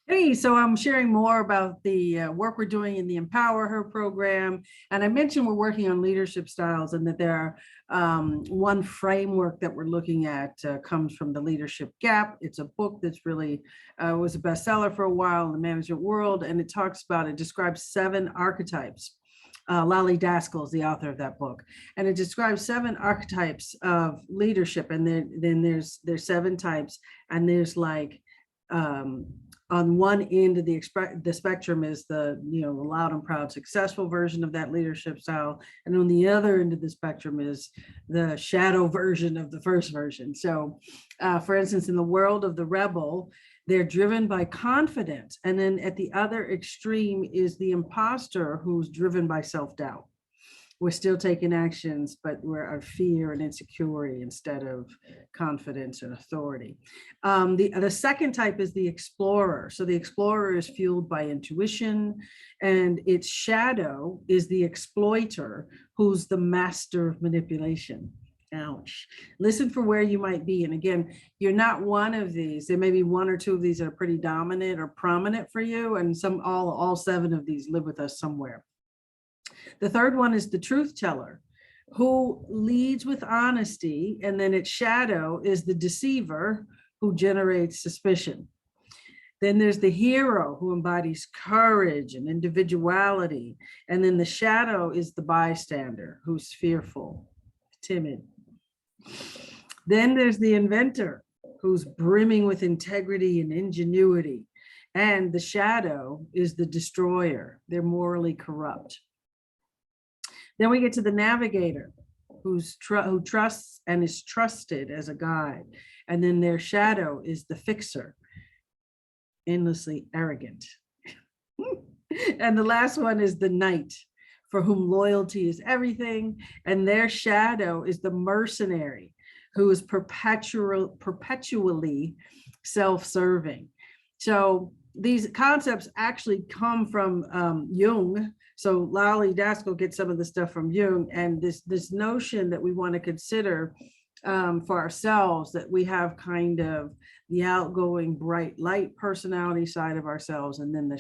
Hey, so I'm sharing more about the work we're doing in the EmpowerHer program. And I mentioned we're working on leadership styles and that there are one framework that we're looking at comes from the Leadership Gap. It's a book that's really was a bestseller for a while in the management world. And it talks about, it describes 7 archetypes. Lally Daskal is the author of that book, and it describes 7 archetypes of leadership. And then there's 7 types, and there's like um, on one end of the spectrum is the loud and proud successful version of that leadership style, and on the other end of the spectrum is the shadow version of the first version. So for instance, in the world of the rebel, they're driven by confidence, and then at the other extreme is the imposter, who's driven by self-doubt. We're still taking actions, but we're our fear and insecurity instead of confidence and authority. The second type is the explorer. So the explorer is fueled by intuition, and its shadow is the exploiter, who's the master of manipulation. Ouch. Listen for where you might be. And again, you're not one of these. There may be 1 or 2 of these that are pretty dominant or prominent for you, and all 7 of these live with us somewhere. The third one is the truth teller, who leads with honesty, and then its shadow is the deceiver, who generates suspicion. Then there's the hero, who embodies courage and individuality, and then the shadow is the bystander, who's fearful, timid. Then there's the inventor, who's brimming with integrity and ingenuity, and the shadow is the destroyer. They're morally corrupt. Then we get to the navigator, who trusts and is trusted as a guide. And then their shadow is the fixer, endlessly arrogant. And the last one is the knight, for whom loyalty is everything. And their shadow is the mercenary, who is perpetually self-serving. So these concepts actually come from Jung. So Lally Daskal gets some of the stuff from Jung, and this notion that we want to consider for ourselves, that we have kind of the outgoing bright light personality side of ourselves, and then the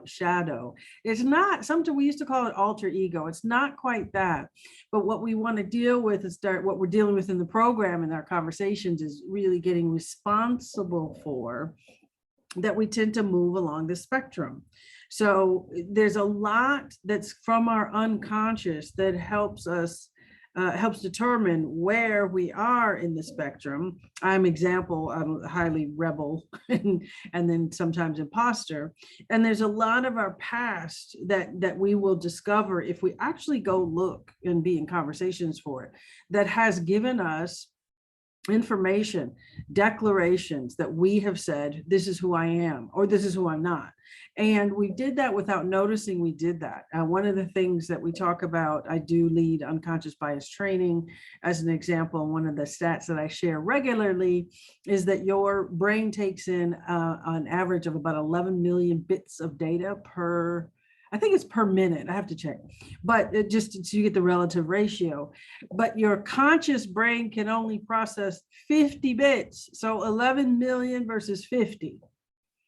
shadow. It's not something, we used to call it alter ego. It's not quite that, but what we want to deal with is what we're dealing with in the program and our conversations is really getting responsible for that we tend to move along the spectrum. So there's a lot that's from our unconscious that helps us, helps determine where we are in the spectrum. I'm highly rebel and then sometimes imposter. And there's a lot of our past that we will discover if we actually go look and be in conversations for it, that has given us information, declarations that we have said, this is who I am, or this is who I'm not. And we did that without noticing we did that. One of the things that we talk about, I do lead unconscious bias training as an example. One of the stats that I share regularly is that your brain takes in an average of about 11 million bits of data per, I think it's per minute, I have to check, but just so you get the relative ratio. But your conscious brain can only process 50 bits. So 11 million versus 50.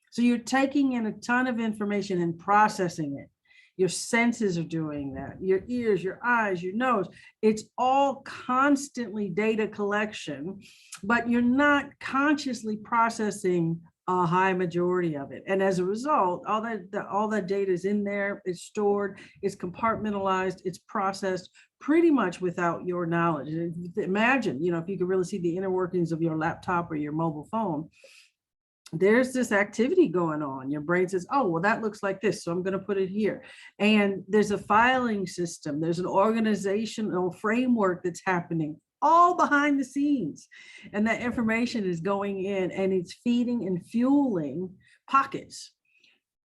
So you're taking in a ton of information and processing it. Your senses are doing that. Your ears, your eyes, your nose. It's all constantly data collection, but you're not consciously processing a high majority of it. And as a result, all that data is in there, it's stored, it's compartmentalized, it's processed pretty much without your knowledge. Imagine, if you could really see the inner workings of your laptop or your mobile phone, there's this activity going on. Your brain says, oh, well, that looks like this, so I'm going to put it here. And there's a filing system. There's an organizational framework that's happening all behind the scenes. And that information is going in and it's feeding and fueling pockets.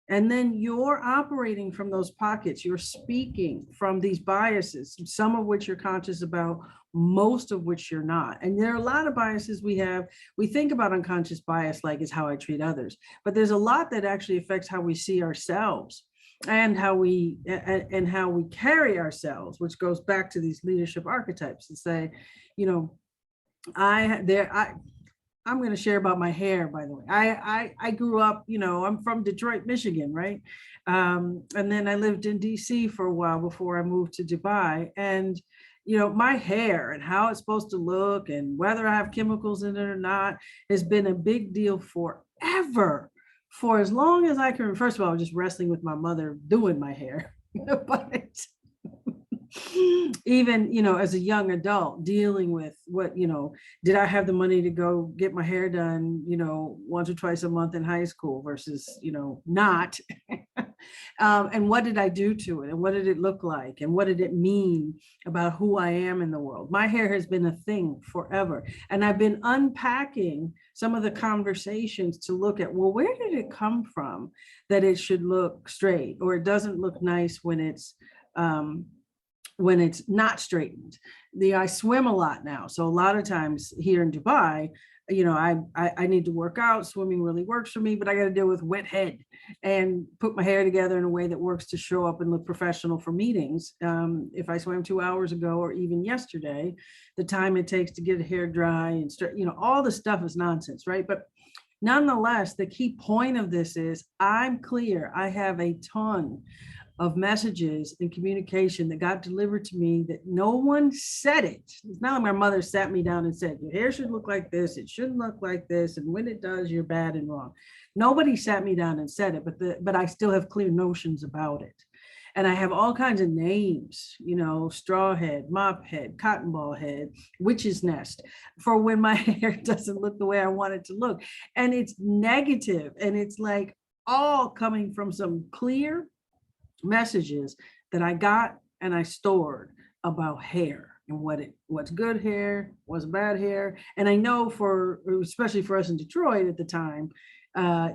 And then you're operating from those pockets. You're speaking from these biases, some of which you're conscious about, most of which you're not. And there are a lot of biases we have. We think about unconscious bias like it's how I treat others, but there's a lot that actually affects how we see ourselves and how we carry ourselves, which goes back to these leadership archetypes and say, I'm going to share about my hair, by the way. I grew up, you know, I'm from Detroit, Michigan, right? And then I lived in DC for a while before I moved to Dubai. And, you know, my hair and how it's supposed to look and whether I have chemicals in it or not has been a big deal forever. For as long as I can. First of all, I was just wrestling with my mother doing my hair. But even, you know, as a young adult dealing with what, you know, did I have the money to go get my hair done, you know, once or twice a month in high school versus, you know, not. And what did I do to it, and what did it look like, and what did it mean about who I am in the world? My hair has been a thing forever, and I've been unpacking some of the conversations to look at, well, where did it come from that it should look straight, or it doesn't look nice when it's not straightened. I swim a lot now. So a lot of times here in Dubai, you know, I need to work out. Swimming really works for me, but I got to deal with wet head and put my hair together in a way that works to show up and look professional for meetings. If I swam 2 hours ago or even yesterday, the time it takes to get hair dry and start, you know, all the stuff is nonsense, right? But nonetheless, the key point of this is I'm clear. I have a ton of messages and communication that got delivered to me that no one said it. It's not like my mother sat me down and said, your hair should look like this, it shouldn't look like this, and when it does, you're bad and wrong. Nobody sat me down and said it, but I still have clear notions about it. And I have all kinds of names, you know, straw head, mop head, cotton ball head, witch's nest, for when my hair doesn't look the way I want it to look. And it's negative, and it's like all coming from some clear messages that I got and I stored about hair and what's good hair, what's bad hair. And I know especially for us in Detroit at the time,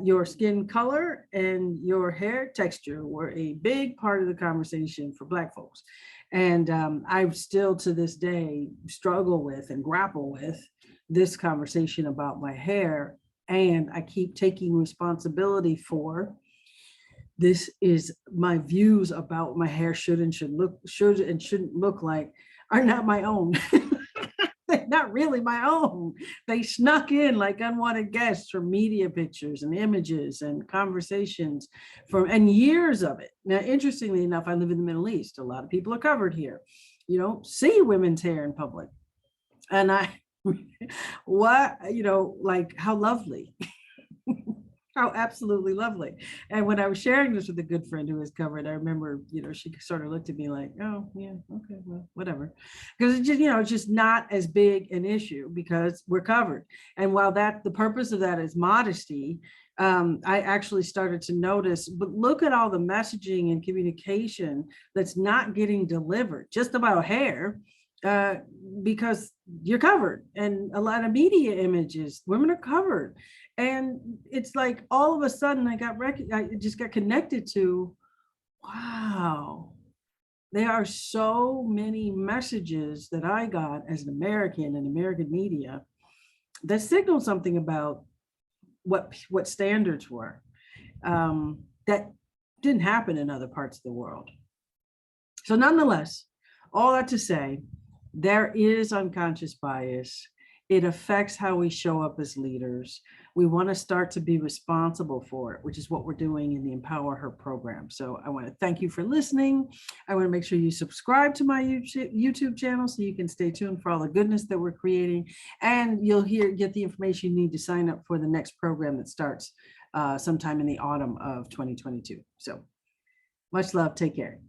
your skin color and your hair texture were a big part of the conversation for Black folks. And I still to this day struggle with and grapple with this conversation about my hair. And I keep taking responsibility for this is my views about my hair should and shouldn't look like are not my own. They're not really my own. They snuck in like unwanted guests from media pictures and images and conversations and years of it. Now, interestingly enough, I live in the Middle East. A lot of people are covered here. You don't see women's hair in public. And like how lovely. Oh, absolutely lovely. And when I was sharing this with a good friend who was covered, I remember, you know, she sort of looked at me like, oh, yeah, okay, well, whatever. Because it's just, you know, it's just not as big an issue because we're covered. And while the purpose of that is modesty, I actually started to notice, but look at all the messaging and communication that's not getting delivered just about hair. Because you're covered, and a lot of media images, women are covered. And it's like all of a sudden I just got connected to, wow, there are so many messages that I got as an American and American media that signal something about what standards were, that didn't happen in other parts of the world. So nonetheless, all that to say, there is unconscious bias. It affects how we show up as leaders. We want to start to be responsible for it, which is what we're doing in the EmpowerHer program. So I want to thank you for listening. I want to make sure you subscribe to my YouTube channel so you can stay tuned for all the goodness that we're creating. And you'll get the information you need to sign up for the next program that starts sometime in the autumn of 2022. So much love. Take care.